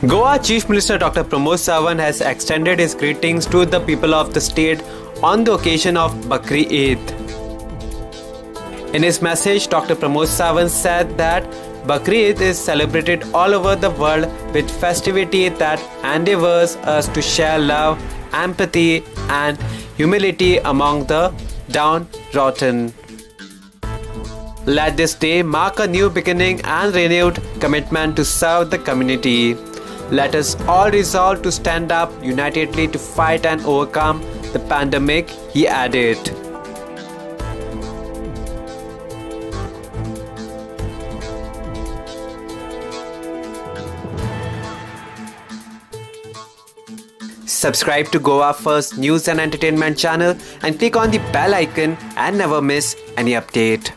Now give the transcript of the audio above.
Goa Chief Minister Dr. Pramod Sawant has extended his greetings to the people of the state on the occasion of Bakri Eid. In his message, Dr. Pramod Sawant said that Bakri Eid is celebrated all over the world with festivity that endeavors us to share love, empathy and humility among the downtrodden. Let this day mark a new beginning and renewed commitment to serve the community. Let us all resolve to stand up unitedly to fight and overcome the pandemic, he added. Subscribe to Goa First News and Entertainment channel and click on the bell icon and never miss any update.